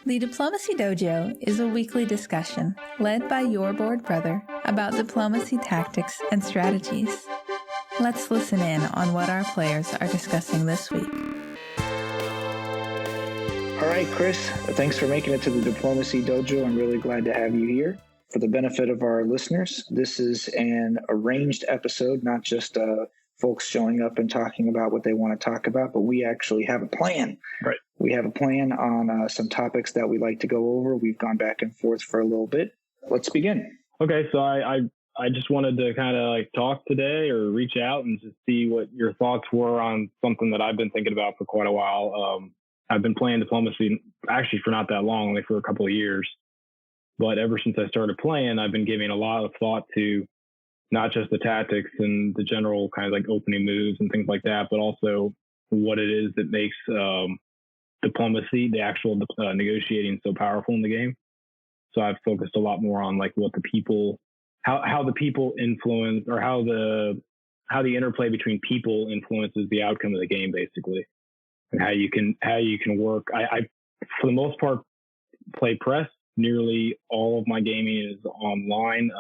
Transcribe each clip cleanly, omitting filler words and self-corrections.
The Diplomacy Dojo is a weekly discussion led by your bored brother about diplomacy tactics and strategies. Let's listen in on what our players are discussing this week. All right, Chris, thanks for making it to the Diplomacy Dojo. I'm really glad to have you here. For the benefit of our listeners, this is an arranged episode, not just folks showing up and talking about what they want to talk about, but we actually have a plan. Right. We have a plan on some topics that we like to go over. We've gone back and forth for a little bit. Let's begin. Okay, so I just wanted to kind of like talk today or reach out and just see what your thoughts were on something that I've been thinking about for quite a while. I've been playing diplomacy actually for not that long, only for a couple of years. But ever since I started playing, I've been giving a lot of thought to not just the tactics and the general kind of like opening moves and things like that, but also what it is that makes diplomacy, the actual negotiating, so powerful in the game. So I've focused a lot more on like what the people, how the people influence, or how the interplay between people influences the outcome of the game, basically, and how you can work. I for the most part play press. Nearly all of my gaming is online.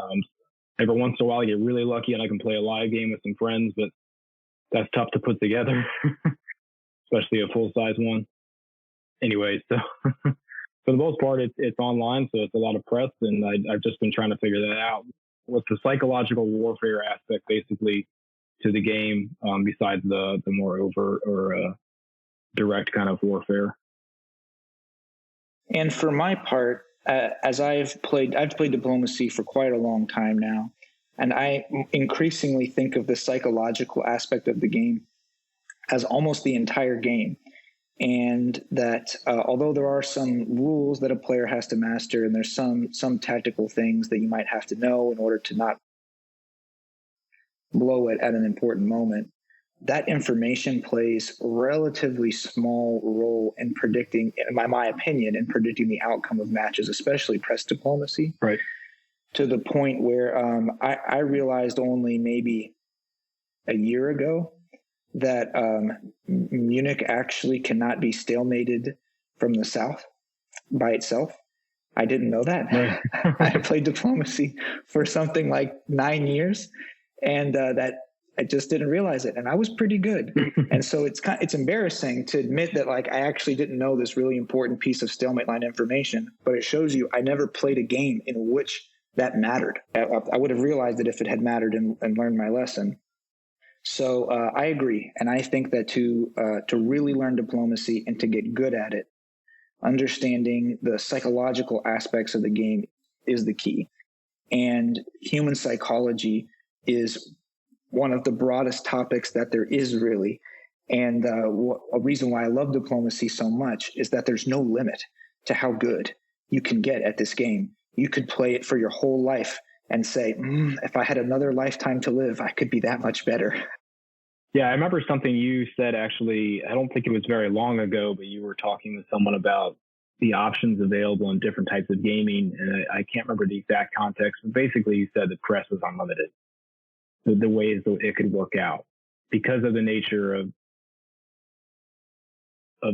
Every once in a while, I get really lucky and I can play a live game with some friends, but that's tough to put together, especially a full-size one. Anyway, so for the most part, it's online, so it's a lot of press, and I've just been trying to figure that out. What's the psychological warfare aspect, basically, to the game, besides the more overt or direct kind of warfare? And for my part, as I've played diplomacy for quite a long time now, and I increasingly think of the psychological aspect of the game as almost the entire game. And that although there are some rules that a player has to master, and there's some tactical things that you might have to know in order to not blow it at an important moment, that information plays a relatively small role in predicting, in my opinion, in predicting the outcome of matches, especially press diplomacy. Right. To the point where I realized only maybe a year ago that Munich actually cannot be stalemated from the South by itself. I didn't know that. Right. I played diplomacy for something like 9 years, and that I just didn't realize it, and I was pretty good. And so it's embarrassing to admit that like I actually didn't know this really important piece of stalemate line information, but it shows you I never played a game in which that mattered. I would have realized it if it had mattered and learned my lesson. So I agree, and I think that to really learn diplomacy and to get good at it, understanding the psychological aspects of the game is the key. And human psychology is one of the broadest topics that there is, really. And a reason why I love diplomacy so much is that there's no limit to how good you can get at this game. You could play it for your whole life and say, if I had another lifetime to live, I could be that much better. Yeah, I remember something you said, actually. I don't think it was very long ago, but you were talking with someone about the options available in different types of gaming. And I can't remember the exact context, but basically you said that press was unlimited. The ways that it could work out because of the nature of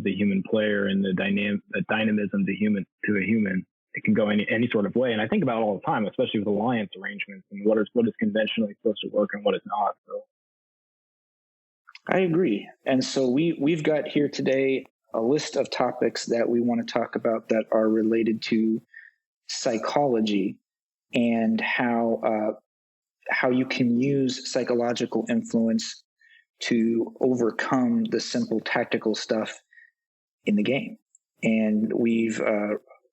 the human player and the dynamism to a human. It can go any sort of way. And I think about it all the time, especially with alliance arrangements and what is conventionally supposed to work and what is not. So I agree. And so we've got here today a list of topics that we want to talk about that are related to psychology and how you can use psychological influence to overcome the simple tactical stuff in the game. And we've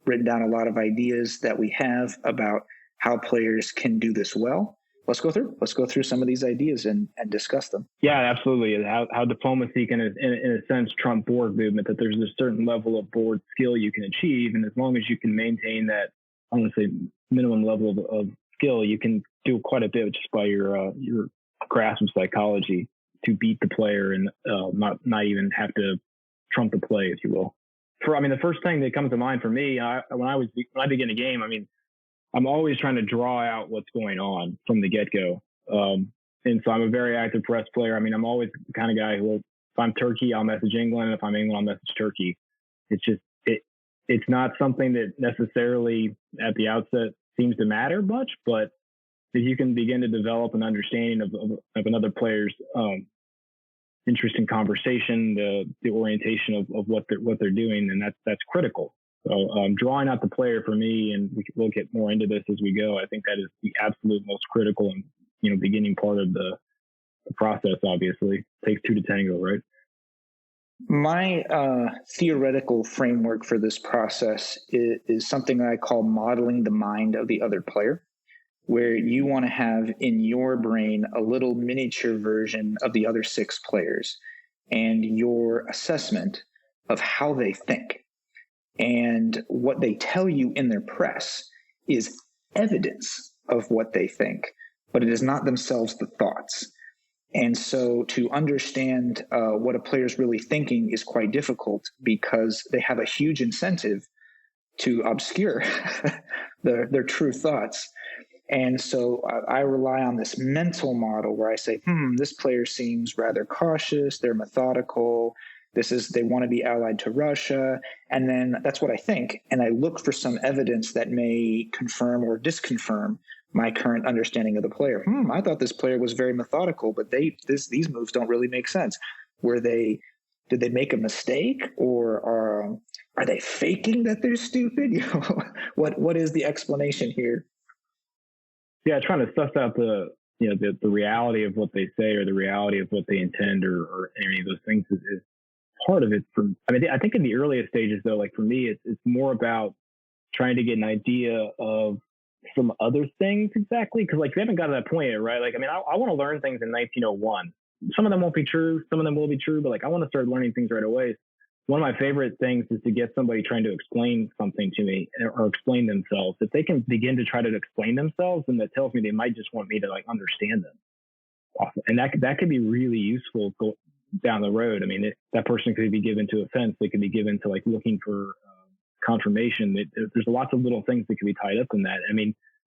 written down a lot of ideas that we have about how players can do this well. Let's go through some of these ideas and discuss them. Yeah, absolutely. How diplomacy can, in a sense, trump board movement, that there's a certain level of board skill you can achieve. And as long as you can maintain that, I want to say, minimum level of skill, you can do quite a bit just by your grasp of psychology to beat the player and not even have to trump the play, if you will. The first thing that comes to mind for me, when I begin a game, I'm always trying to draw out what's going on from the get-go. And so I'm a very active press player. I'm always the kind of guy who, if I'm Turkey, I'll message England. If I'm England, I'll message Turkey. It's just, it's not something that necessarily at the outset seems to matter much, but if you can begin to develop an understanding of another player's interest in conversation, the orientation of what they're doing, and that's critical. So drawing out the player for me, and we'll get more into this as we go, I think that is the absolute most critical and beginning part of the process. Obviously, takes two to tango, right? My theoretical framework for this process is something that I call modeling the mind of the other player, where you want to have in your brain a little miniature version of the other 6 players and your assessment of how they think. And what they tell you in their press is evidence of what they think, but it is not themselves the thoughts. And so to understand what a player is really thinking is quite difficult because they have a huge incentive to obscure their true thoughts. And so I rely on this mental model where I say, this player seems rather cautious, they're methodical, they want to be allied to Russia. And then that's what I think. And I look for some evidence that may confirm or disconfirm my current understanding of the player. I thought this player was very methodical, but these moves don't really make sense. Did they make a mistake, or are they faking that they're stupid? What is the explanation here? Yeah, trying to suss out the reality of what they say or the reality of what they intend or any of those things is part of it. I think in the earliest stages, though, like for me, it's more about trying to get an idea of some other things exactly, because like we haven't got to that point yet, right? Like, I want to learn things in 1901. Some of them won't be true, some of them will be true, but like I want to start learning things right away. One of my favorite things is to get somebody trying to explain something to me or explain themselves. If they can begin to try to explain themselves, then that tells me they might just want me to like understand them. Awesome. And that could be really useful down the road. That person could be given to offense. They could be given to like looking for confirmation. There's lots of little things that could be tied up in that.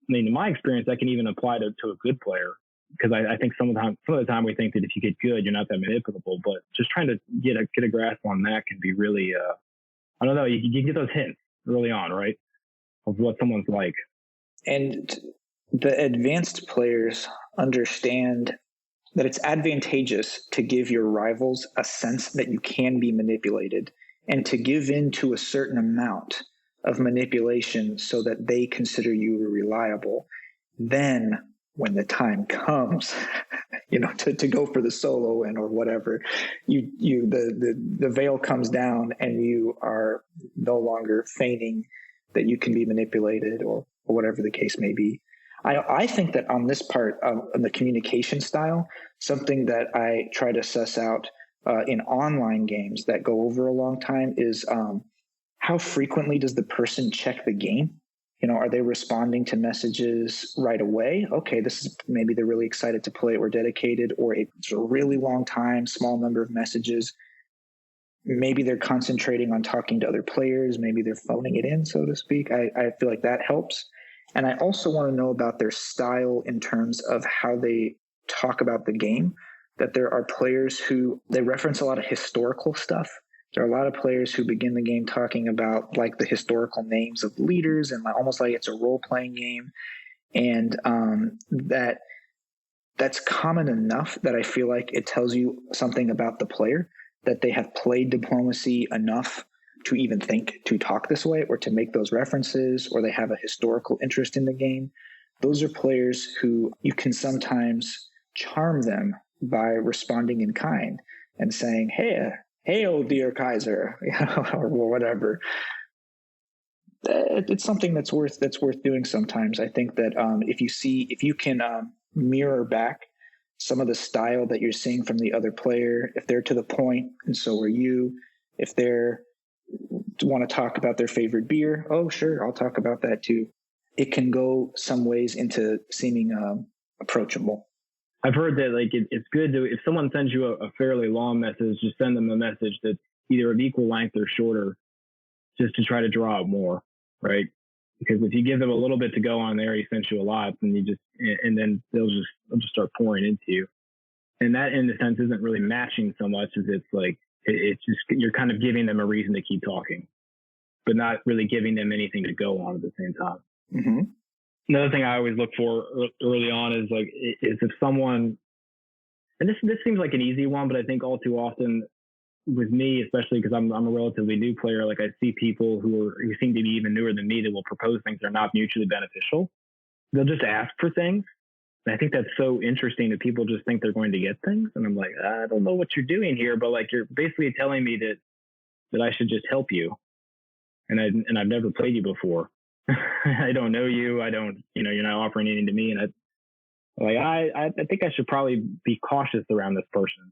In my experience, that can even apply to a good player, because I think some of the time we think that if you get good, you're not that manipulable. But just trying to get a grasp on that can be really, I don't know. You get those hints early on, right, of what someone's like. And the advanced players understand that it's advantageous to give your rivals a sense that you can be manipulated and to give in to a certain amount of manipulation so that they consider you reliable. Then when the time comes, to go for the solo or whatever, the veil comes down and you are no longer feigning that you can be manipulated or whatever the case may be. I think that on this part of the communication style, something that I try to suss out in online games that go over a long time is how frequently does the person check the game? Are they responding to messages right away? Okay, maybe they're really excited to play or dedicated, or it's a really long time, small number of messages. Maybe they're concentrating on talking to other players. Maybe they're phoning it in, so to speak. I feel like that helps. And I also want to know about their style in terms of how they talk about the game, that there are players who, they reference a lot of historical stuff. There are a lot of players who begin the game talking about like the historical names of leaders and almost like it's a role-playing game. And that's common enough that I feel like it tells you something about the player, that they have played diplomacy enough to even think to talk this way or to make those references, or they have a historical interest in the game. Those are players who you can sometimes charm them by responding in kind and saying, hey, oh dear Kaiser, or whatever. It's something that's worth doing sometimes. I think that if you can mirror back some of the style that you're seeing from the other player, if they're to the point and so are you, if they're want to talk about their favorite beer, oh sure, I'll talk about that too. It can go some ways into seeming approachable. I've heard that like it's good to, if someone sends you a fairly long message, just send them a message that's either of equal length or shorter, just to try to draw out more, right? Because if you give them a little bit to go on there, he sent you a lot, and then they'll just start pouring into you. And that, in a sense, isn't really matching so much as it's like it's just you're kind of giving them a reason to keep talking. but not really giving them anything to go on at the same time. Mm-hmm. Another thing I always look for early on is if someone, and this seems like an easy one, but I think all too often with me, especially because I'm a relatively new player, like I see people who seem to be even newer than me that will propose things that are not mutually beneficial. They'll just ask for things. And I think that's so interesting that people just think they're going to get things. And I'm like, I don't know what you're doing here, but like you're basically telling me that I should just help you. And I've never played you before. I don't know you. I don't, you're not offering anything to me. And I think I should probably be cautious around this person.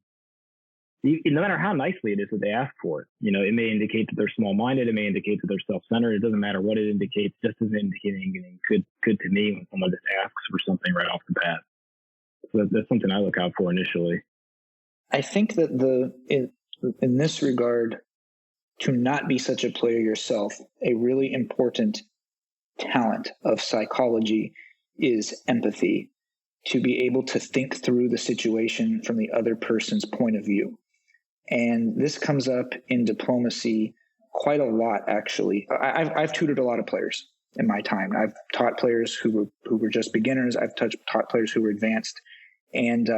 No matter how nicely it is that they ask for it, it may indicate that they're small-minded. It may indicate that they're self-centered. It doesn't matter what it indicates. Just as indicating anything good to me when someone just asks for something right off the bat. So that's something I look out for initially. I think that in this regard, to not be such a player yourself, a really important talent of psychology is empathy, to be able to think through the situation from the other person's point of view. And this comes up in diplomacy quite a lot, actually. I've tutored a lot of players in my time. I've taught players who were just beginners. I've taught players who were advanced. And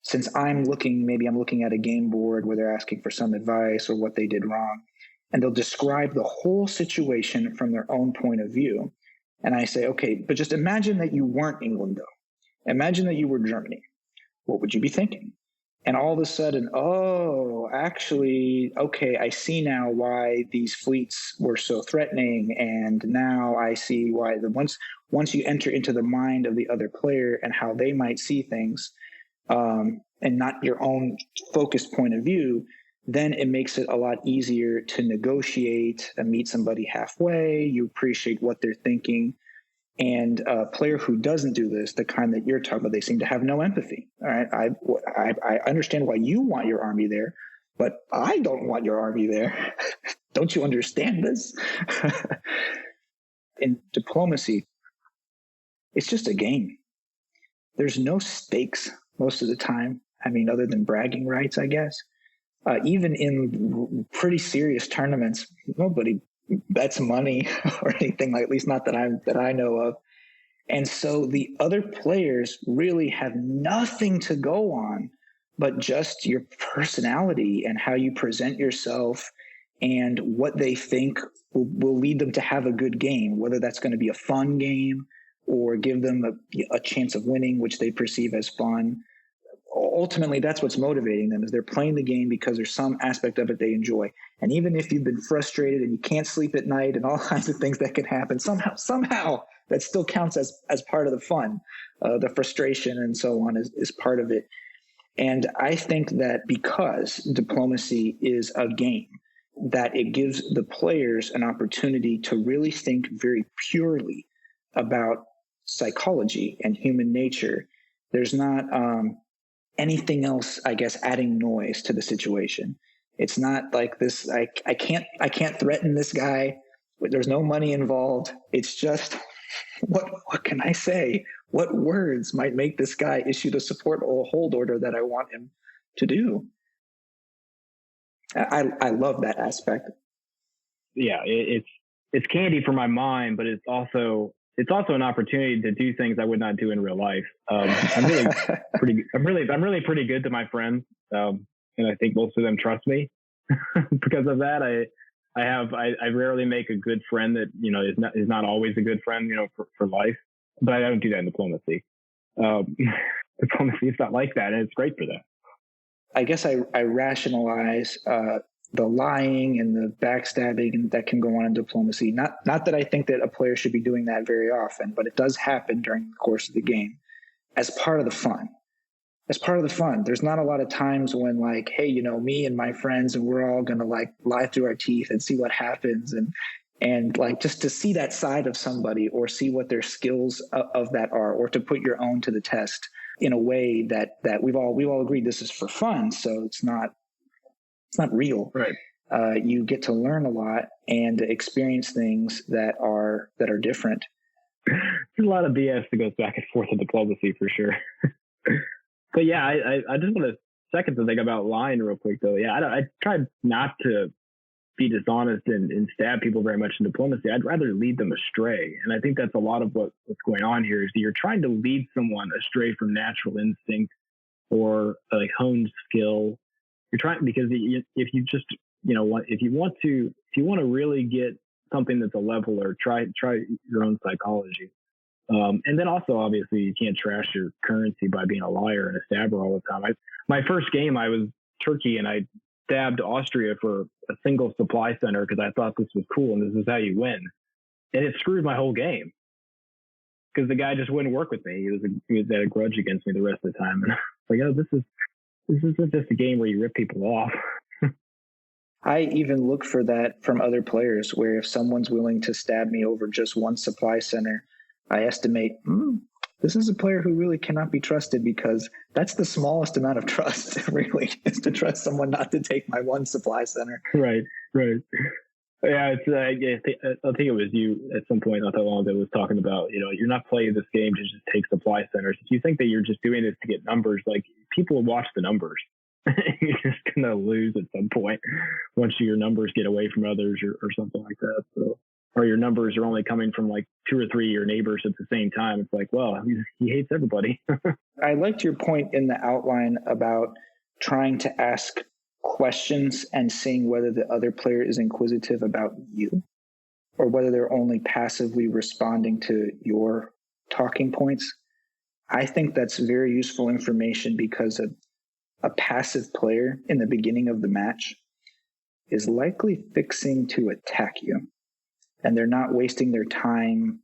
since I'm looking at a game board where they're asking for some advice or what they did wrong, and they'll describe the whole situation from their own point of view. And I say, okay, but just imagine that you weren't England, though. Imagine that you were Germany. What would you be thinking? And all of a sudden, actually, okay, I see now why these fleets were so threatening. And now I see why once you enter into the mind of the other player and how they might see things, and not your own focused point of view, then it makes it a lot easier to negotiate and meet somebody halfway. You appreciate what they're thinking. And a player who doesn't do this, the kind that you're talking about, they seem to have no empathy. All right, I understand why you want your army there, but I don't want your army there. Don't you understand this? In diplomacy, it's just a game. There's no stakes most of the time. I mean, other than bragging rights, I guess. Even in pretty serious tournaments, nobody bets money or anything, like, at least not that I know of. And so the other players really have nothing to go on but just your personality and how you present yourself and what they think will lead them to have a good game, whether that's going to be a fun game or give them a chance of winning, which they perceive as fun. Ultimately, that's what's motivating them, is they're playing the game because there's some aspect of it they enjoy. And even if you've been frustrated and you can't sleep at night and all kinds of things that could happen, somehow that still counts as part of the fun. The frustration and so on is part of it. And I think that because diplomacy is a game, that it gives the players an opportunity to really think very purely about psychology and human nature. There's not anything else, I guess, adding noise to the situation. It's not like this. I can't threaten this guy. There's no money involved. It's just what can I say? What words might make this guy issue the support or hold order that I want him to do? I love that aspect. Yeah, it's candy for my mind, but it's also an opportunity to do things I would not do in real life. I'm really pretty good to my friends, and I think most of them trust me. Because of that, I rarely make a good friend that is not always a good friend for life. But I don't do that in diplomacy. Diplomacy is not like that, and it's great for that. I guess I rationalize the lying and the backstabbing that can go on in diplomacy. Not that I think that a player should be doing that very often, but it does happen during the course of the game as part of the fun. As part of the fun. There's not a lot of times when, like, hey, me and my friends, and we're all going to like lie through our teeth and see what happens. And like, just to see that side of somebody or see what their skills of that are, or to put your own to the test in a way that we've all agreed this is for fun. So it's not real. Right. You get to learn a lot and experience things that are different. There's a lot of BS that goes back and forth in diplomacy for sure. But yeah, I just want to second the thing about lying real quick though. Yeah, I try not to be dishonest and stab people very much in diplomacy. I'd rather lead them astray. And I think that's a lot of what's going on here is that you're trying to lead someone astray from natural instinct or like honed skill. You're trying, because if you just, if you want to really get something that's a leveler, try your own psychology. And then also, obviously, you can't trash your currency by being a liar and a stabber all the time. My first game, I was Turkey, and I stabbed Austria for a single supply center because I thought this was cool and this is how you win. And it screwed my whole game because the guy just wouldn't work with me. He had a grudge against me the rest of the time. And I was like, oh, this isn't just a game where you rip people off. I even look for that from other players, where if someone's willing to stab me over just one supply center, I estimate, this is a player who really cannot be trusted, because that's the smallest amount of trust, really, is to trust someone not to take my one supply center. Right. Yeah, I think it was you at some point not that long ago was talking about, you're not playing this game to just take supply centers. If you think that you're just doing this to get numbers, like, people will watch the numbers. You're just going to lose at some point once your numbers get away from others or something like that. So, or your numbers are only coming from like 2 or 3 of your neighbors at the same time. It's like, well, he hates everybody. I liked your point in the outline about trying to ask questions and seeing whether the other player is inquisitive about you or whether they're only passively responding to your talking points. I think that's very useful information, because a passive player in the beginning of the match is likely fixing to attack you, and they're not wasting their time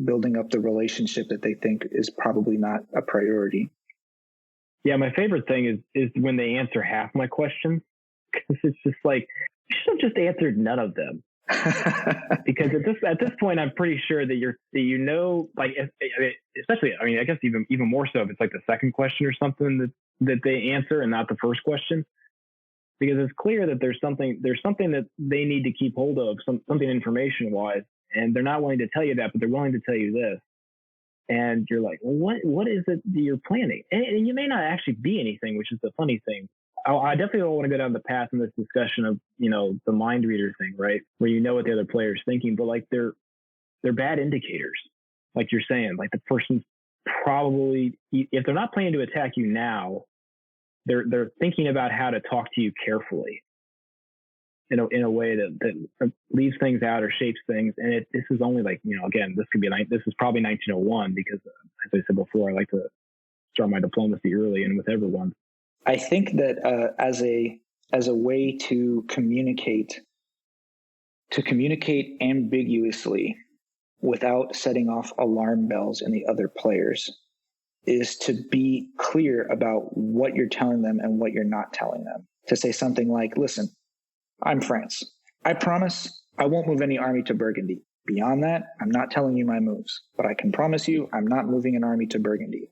building up the relationship that they think is probably not a priority. Yeah, my favorite thing is when they answer half my questions, because it's just like, you should have just answered none of them. Because at this point, I'm pretty sure that like, especially, I mean, I guess even more so if it's like the second question or something that they answer and not the first question, because it's clear that there's something that they need to keep hold of, something information wise, and they're not willing to tell you that, but they're willing to tell you this. And you're like, well, what is it that you're planning? And you may not actually be anything, which is the funny thing. I definitely don't want to go down the path in this discussion of, the mind reader thing, right? Where you know what the other player is thinking, but like they're bad indicators. Like you're saying, like the person's probably, if they're not planning to attack you now, they're thinking about how to talk to you carefully, in a way that leaves things out or shapes things. And this is only like, again, this is probably 1901, because as I said before, I like to start my diplomacy early and with everyone. I think that as a way to communicate ambiguously without setting off alarm bells in the other players, is to be clear about what you're telling them and what you're not telling them. To say something like, listen, I'm France. I promise I won't move any army to Burgundy. Beyond that, I'm not telling you my moves, but I can promise you I'm not moving an army to Burgundy.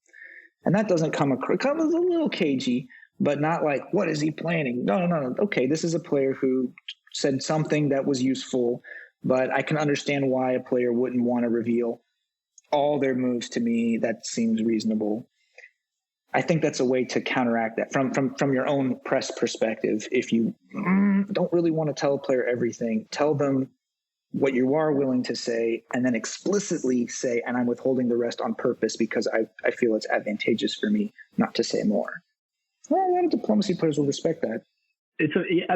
And that doesn't come across, it comes a little cagey, but not like, what is he planning? No. Okay, this is a player who said something that was useful, but I can understand why a player wouldn't want to reveal all their moves to me. That seems reasonable. I think that's a way to counteract that from your own press perspective. If you don't really want to tell a player everything, tell them what you are willing to say, and then explicitly say, and I'm withholding the rest on purpose because I feel it's advantageous for me not to say more. Well, a lot of diplomacy players will respect that.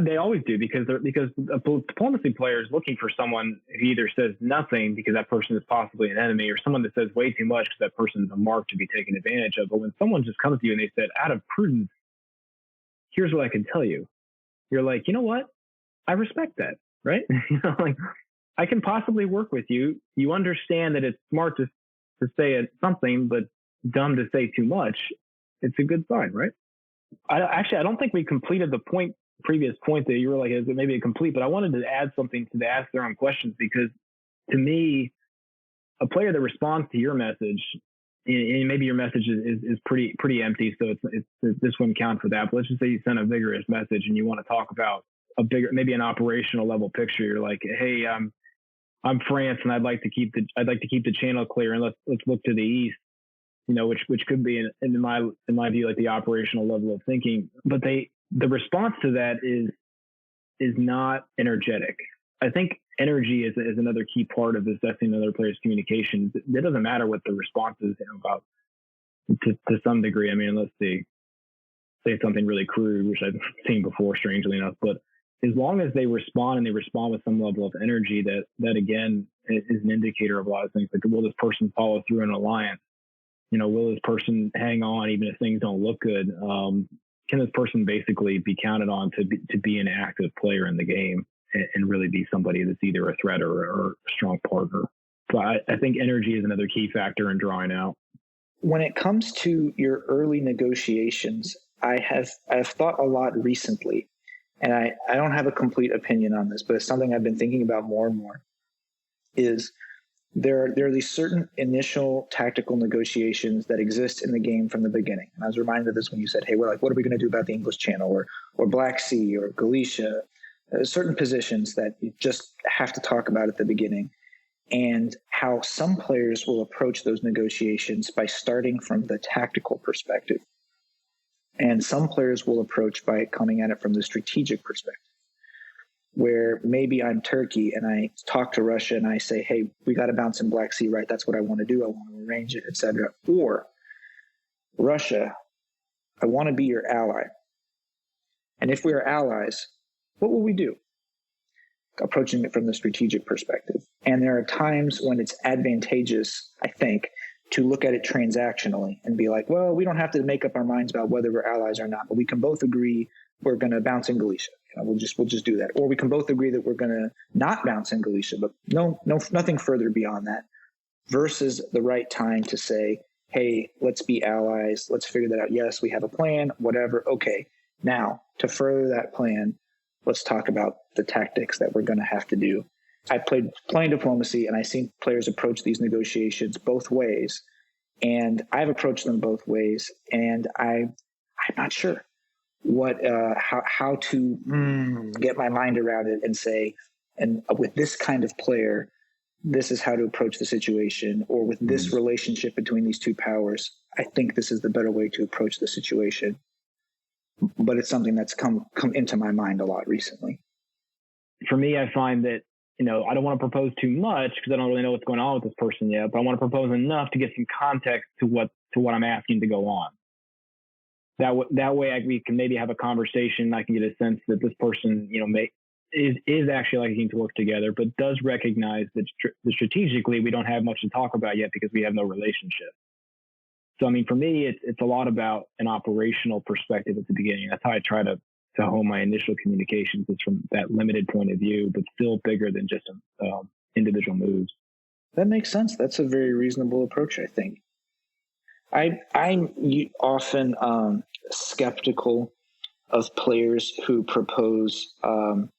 They always do, because a diplomacy player is looking for someone who either says nothing because that person is possibly an enemy, or someone that says way too much because that person is a mark to be taken advantage of. But when someone just comes to you and they said, out of prudence, here's what I can tell you, you're like, you know what? I respect that, right? Like, I can possibly work with you. You understand that it's smart to say something, but dumb to say too much. It's a good sign, right? I don't think we completed the previous point that you were like, is it maybe incomplete? But I wanted to add something to ask their own questions, because to me, a player that responds to your message, and maybe your message is pretty empty, so it's this wouldn't count for that. But let's just say you send a vigorous message and you want to talk about maybe an operational level picture. You're like, hey, I'm France, and I'd like to keep the channel clear, and let's look to the east. Which could be in my view, like the operational level of thinking. But the response to that is is not energetic. I think energy is another key part of assessing another player's communication. It doesn't matter what the response is about to some degree. I mean, let's say something really crude, which I've seen before, strangely enough, but as long as they respond and they respond with some level of energy, that again is an indicator of a lot of things. Like, will this person follow through in an alliance? Will this person hang on even if things don't look good? Can this person basically be counted on to be an active player in the game and really be somebody that's either a threat or a strong partner? So I think energy is another key factor in drawing out. When it comes to your early negotiations, I have thought a lot recently, and I don't have a complete opinion on this, but it's something I've been thinking about more and more, is there are these certain initial tactical negotiations that exist in the game from the beginning. And I was reminded of this when you said, hey, what are we going to do about the English Channel or Black Sea or Galicia? Certain positions that you just have to talk about at the beginning, and how some players will approach those negotiations by starting from the tactical perspective. And some players will approach by coming at it from the strategic perspective, where maybe I'm Turkey and I talk to Russia and I say, hey, we got to bounce in Black Sea, right? That's what I want to do. I want to arrange it, etc. Or Russia, I want to be your ally. And if we are allies, what will we do? Approaching it from the strategic perspective. And there are times when it's advantageous, I think, to look at it transactionally and be like, well, we don't have to make up our minds about whether we're allies or not, but we can both agree we're going to bounce in Galicia. We'll just do that. Or we can both agree that we're going to not bounce in Galicia, but nothing further beyond that. Versus the right time to say, hey, let's be allies. Let's figure that out. Yes, we have a plan, whatever. Okay. Now, to further that plan, let's talk about the tactics that we're going to have to do. I played playing diplomacy, and I've seen players approach these negotiations both ways. And I've approached them both ways, and I'm not sure how to get my mind around it and say, and with this kind of player, this is how to approach the situation, or with this relationship between these two powers, I think this is the better way to approach the situation. But it's something that's come into my mind a lot recently. For me, I find that, I don't want to propose too much because I don't really know what's going on with this person yet, but I want to propose enough to get some context to what I'm asking to go on. That way we can maybe have a conversation. I can get a sense that this person, is actually liking to work together, but does recognize that strategically we don't have much to talk about yet because we have no relationship. So, I mean, for me, it's a lot about an operational perspective at the beginning. That's how I try to hone my initial communications, is from that limited point of view, but still bigger than just individual moves. That makes sense. That's a very reasonable approach, I think. I'm often skeptical of players who propose an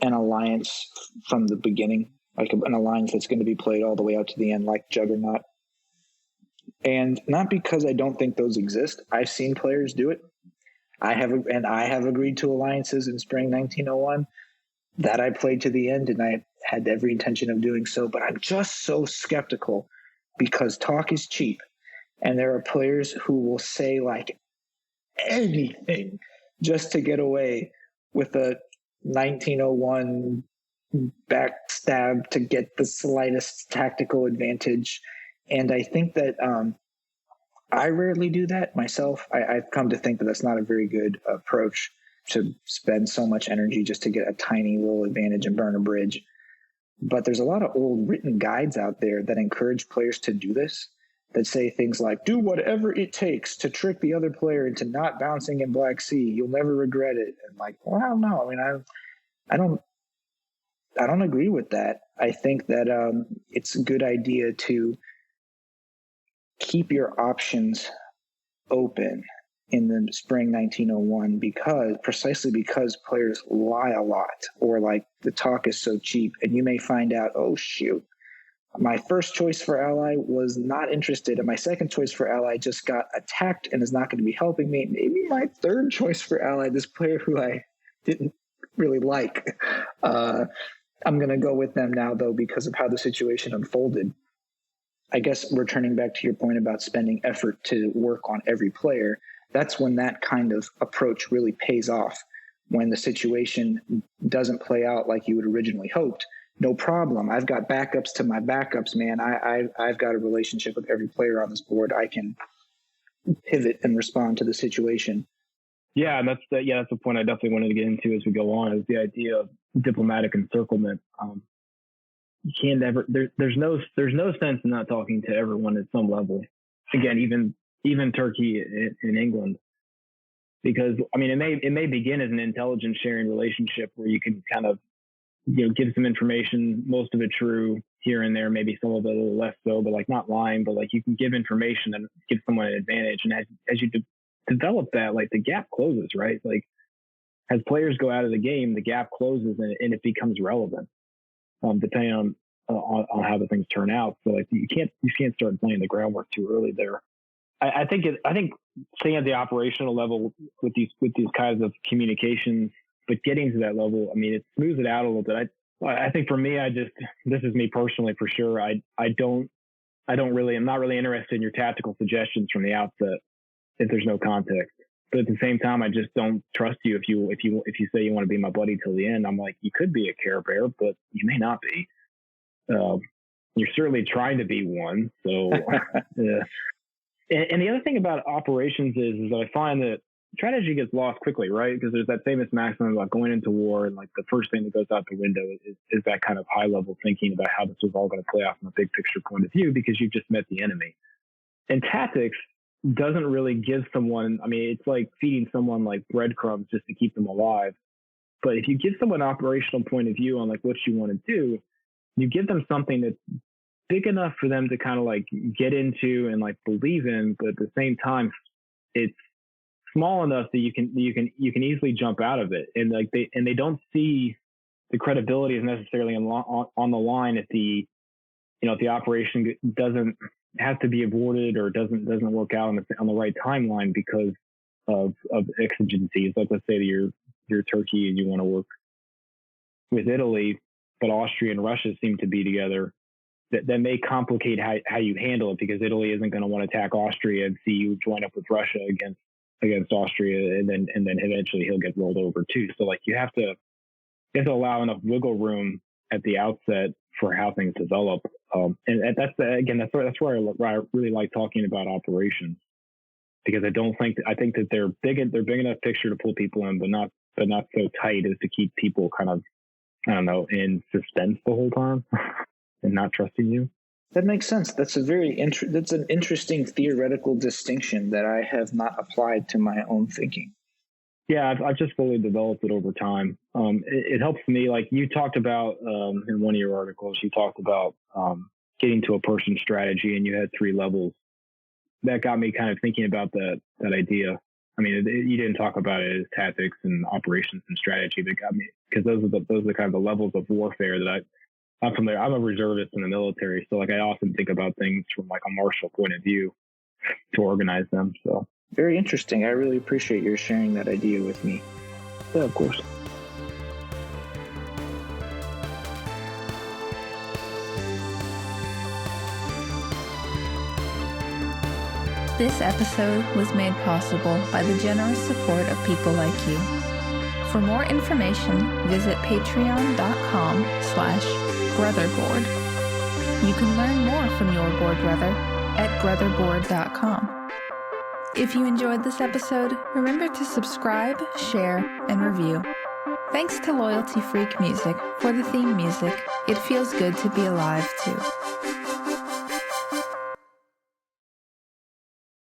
alliance from the beginning, like an alliance that's going to be played all the way out to the end, like Juggernaut. And not because I don't think those exist. I've seen players do it. I have agreed to alliances in spring 1901 that I played to the end, and I had every intention of doing so. But I'm just so skeptical because talk is cheap. And there are players who will say like anything just to get away with a 1901 backstab to get the slightest tactical advantage. And I think that I rarely do that myself. I've come to think that that's not a very good approach, to spend so much energy just to get a tiny little advantage and burn a bridge. But there's a lot of old written guides out there that encourage players to do this, that say things like, do whatever it takes to trick the other player into not bouncing in Black Sea. You'll never regret it. And like, well, I don't know. I mean, I don't agree with that. I think that it's a good idea to keep your options open in the spring 1901, precisely because players lie a lot, or like the talk is so cheap, and you may find out, oh shoot, my first choice for ally was not interested, and my second choice for ally just got attacked and is not going to be helping me. Maybe my third choice for ally, this player who I didn't really like, I'm going to go with them now though because of how the situation unfolded. I guess returning back to your point about spending effort to work on every player, that's when that kind of approach really pays off, when the situation doesn't play out like you had originally hoped. No problem. I've got backups to my backups, man. I've got a relationship with every player on this board. I can pivot and respond to the situation. Yeah, and that's the point I definitely wanted to get into as we go on, is the idea of diplomatic encirclement. You can't ever, there's no sense in not talking to everyone at some level. Again, even Turkey in England, because I mean, it may begin as an intelligence sharing relationship where you can kind of, give some information, most of it true here and there, maybe some of it a little less so, but like not lying, but like you can give information and give someone an advantage. And as you develop that, like the gap closes, right? Like as players go out of the game, the gap closes and it becomes relevant, depending on how the things turn out. So like you can't start laying the groundwork too early there. I think staying at the operational level with these kinds of communications, but getting to that level, I mean, it smooths it out a little bit. I think for me, this is me personally for sure. I'm not really interested in your tactical suggestions from the outset if there's no context. But at the same time, I just don't trust you if you say you want to be my buddy till the end. I'm like, you could be a Care Bear, but you may not be. You're certainly trying to be one. So, and the other thing about operations is that I find that strategy gets lost quickly, right? Because there's that famous maxim about going into war, and like the first thing that goes out the window is that kind of high level thinking about how this is all going to play out from a big picture point of view, because you've just met the enemy. And tactics doesn't really give someone, I mean, it's like feeding someone like breadcrumbs just to keep them alive. But if you give someone an operational point of view on like what you want to do, you give them something that's big enough for them to kind of like get into and like believe in, but at the same time, it's small enough that you can easily jump out of it, and like they don't see the credibility is necessarily on the line if the operation has to be aborted or doesn't work out on the right timeline because of exigencies. Like let's say that you're Turkey and you want to work with Italy, but Austria and Russia seem to be together. That may complicate how you handle it, because Italy isn't going to want to attack Austria and see you join up with Russia against Austria, and then eventually he'll get rolled over too. So like you have to allow enough wiggle room at the outset for how things develop. And that's where I really like talking about operations, because I think that they're big enough picture to pull people in, but not so tight as to keep people kind of, I don't know, in suspense the whole time and not trusting you. That makes sense. That's that's an interesting theoretical distinction that I have not applied to my own thinking. Yeah, I've just fully developed it over time. It helps me, like you talked about in one of your articles, you talked about getting to a person's strategy, and you had 3 levels. That got me kind of thinking about that idea. I mean, you didn't talk about it as tactics and operations and strategy, but it got me, because those are kind of the levels of warfare that I'm familiar. I'm a reservist in the military, so like I often think about things from like a martial point of view to organize them. So very interesting. I really appreciate your sharing that idea with me. Yeah, of course. This episode was made possible by the generous support of people like you. For more information, visit patreon.com/BrotherBored. You can learn more from your board brother at BrotherBored.com. If you enjoyed this episode, remember to subscribe, share, and review. Thanks to Loyalty Freak Music for the theme music, It Feels Good to Be Alive, too.